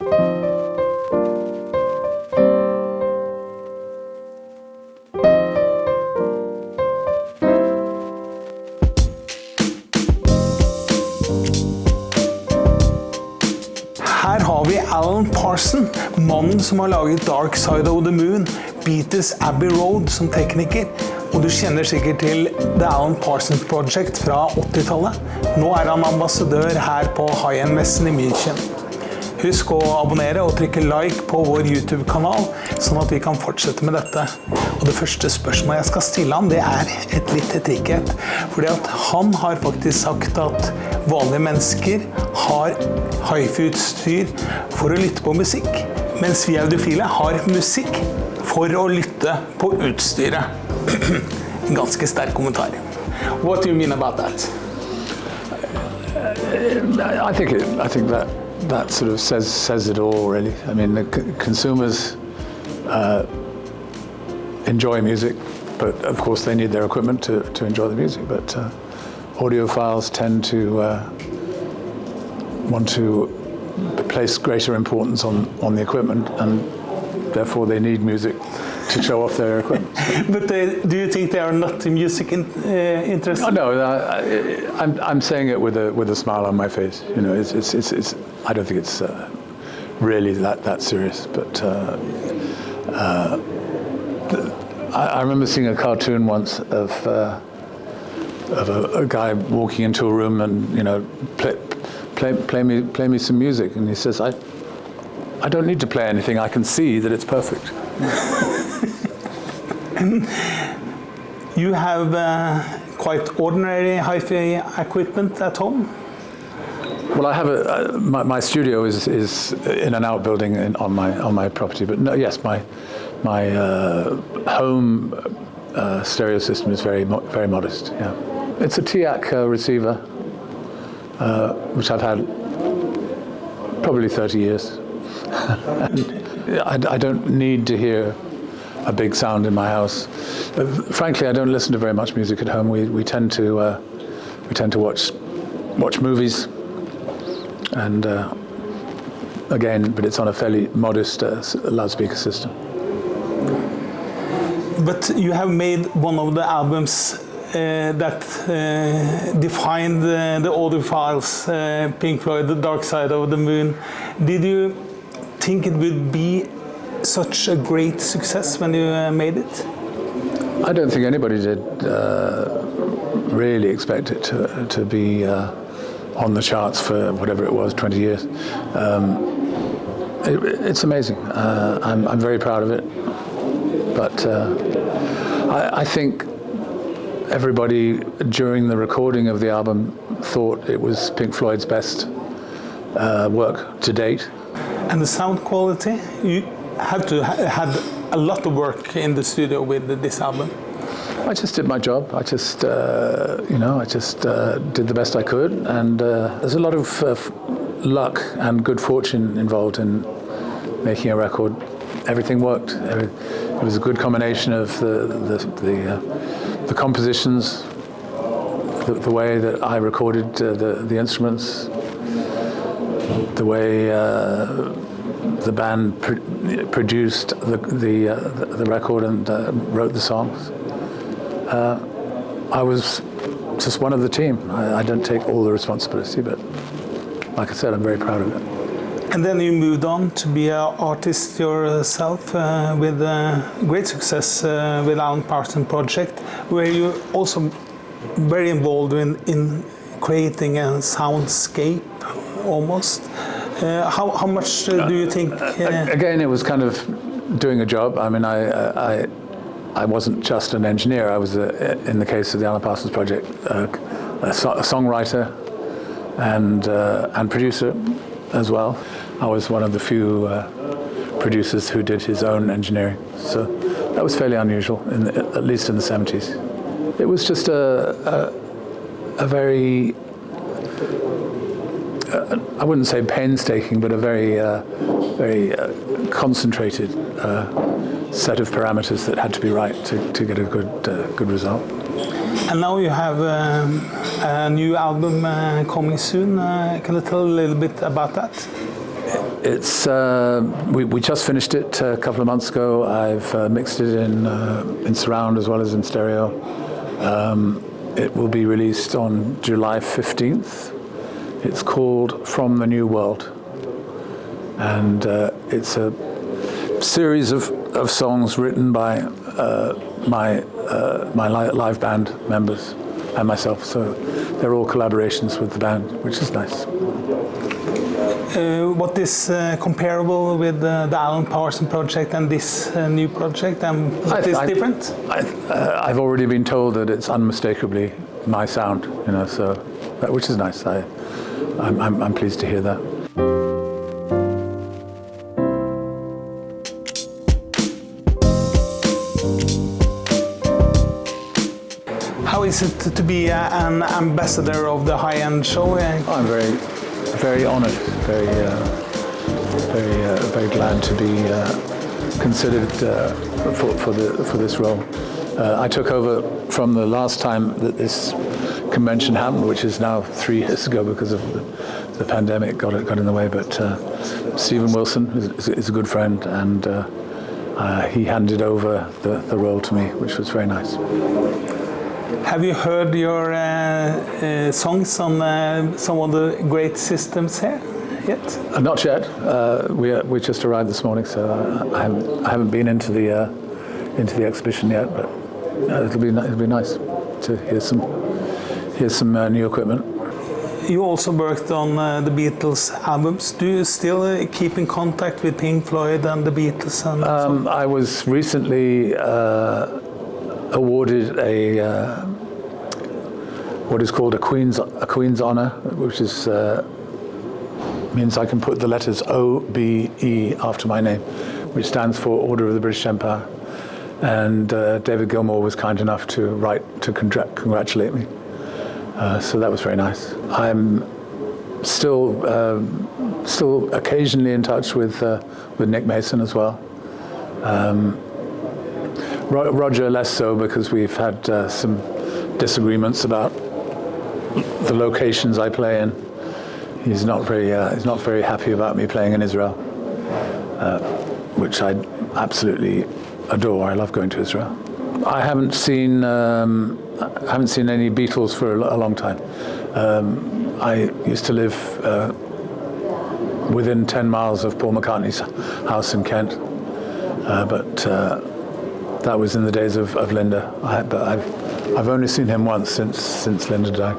Her har vi Alan Parsons, mannen som har laget Dark Side of the Moon, Beatles Abbey Road som tekniker, og du kjenner sikkert til The Alan Parsons Project fra 80-tallet. Nå er han ambassadør her på messen i München. Husk å abonnere og trykke like på vår YouTube-kanal, sånn at vi kan fortsette med dette. Og det første spørsmålet jeg skal stille han, det er et litt etikett. Fordi at han har faktisk sagt at vanlige mennesker har hifi-utstyr for å lytte på musikk, mens vi audiofile har musikk for å lytte på utstyret. Ganske sterk kommentar. What do you mean about that? I think that sort of says it all, really. I mean, the consumers enjoy music, but of course they need their equipment to enjoy the music. But audiophiles tend to want to place greater importance on the equipment, and therefore they need music to show off their equipment. But do you think they are not music interested? Oh, no, I'm saying it with a smile on my face. You know, it's I don't think it's really that serious. But I remember seeing a cartoon once of a guy walking into a room and, you know, play me some music, and he says, I don't need to play anything. I can see that it's perfect. You have quite ordinary hi-fi equipment at home? Well, I have my studio is in an outbuilding on my property, but no, yes, my home stereo system is very modest. Yeah, it's a TIAC receiver, which I've had probably 30 years. I don't need to hear a big sound in my house. Frankly, I don't listen to very much music at home. We tend to watch movies, and again, but it's on a fairly modest loudspeaker system. But you have made one of the albums that defined the audiophiles, Pink Floyd, The Dark Side of the Moon. Did you think it would be such a great success when you made it? I don't think anybody did really expect it to be on the charts for whatever it was, 20 years. It's amazing. I'm very proud of it. But I think everybody during the recording of the album thought it was Pink Floyd's best work to date. And the sound quality, you had to have a lot of work in the studio with this album. I just did my job. I just did the best I could, and there's a lot of luck and good fortune involved in making a record. Everything worked. It was a good combination of the compositions, the way that I recorded the instruments, the way the band produced the record and wrote the songs. I was just one of the team. I don't take all the responsibility, but like I said, I'm very proud of it. And then you moved on to be an artist yourself with great success with Alan Parsons Project, where you're also very involved in creating a soundscape almost. How much do you think? Again, it was kind of doing a job. I mean, I wasn't just an engineer. I was, in the case of the Alan Parsons Project, a songwriter and producer as well. I was one of the few producers who did his own engineering. So that was fairly unusual, at least in the 70s. It was just a very, I wouldn't say painstaking, but a very concentrated set of parameters that had to be right to get a good result. And now you have a new album coming soon. Can you tell a little bit about that? It's we just finished it a couple of months ago. I've mixed it in surround as well as in stereo. It will be released on July 15th. It's called From the New World, and it's a series of songs written by my live band members and myself. So they're all collaborations with the band, which is nice. What is comparable with the Alan Parsons project and this new project, and what is different? I've already been told that it's unmistakably my sound, you know, so which is nice. I'm pleased to hear that. How is it to be an ambassador of the high-end show? I'm very honoured, very glad to be considered for this role. I took over from the last time that this convention happened, which is now 3 years ago because of the pandemic got in the way. But Stephen Wilson is a good friend, and he handed over the role to me, which was very nice. Have you heard your songs on some of the great systems here yet? Not yet. We just arrived this morning, so I haven't been into the exhibition yet. But it'll be nice to hear some new equipment. You also worked on the Beatles albums. Do you still keep in contact with Pink Floyd and the Beatles? And I was recently awarded what is called a Queen's Honour, which is means I can put the letters OBE after my name, which stands for Order of the British Empire. And David Gilmour was kind enough to write to congratulate me. So that was very nice. I'm still occasionally in touch with Nick Mason as well. Roger less so, because we've had some disagreements about the locations I play in. He's not very happy about me playing in Israel, which I absolutely adore. I love going to Israel. I haven't seen any Beatles for a long time. I used to live within 10 miles of Paul McCartney's house in Kent, but that was in the days of Linda. But I've only seen him once since Linda died.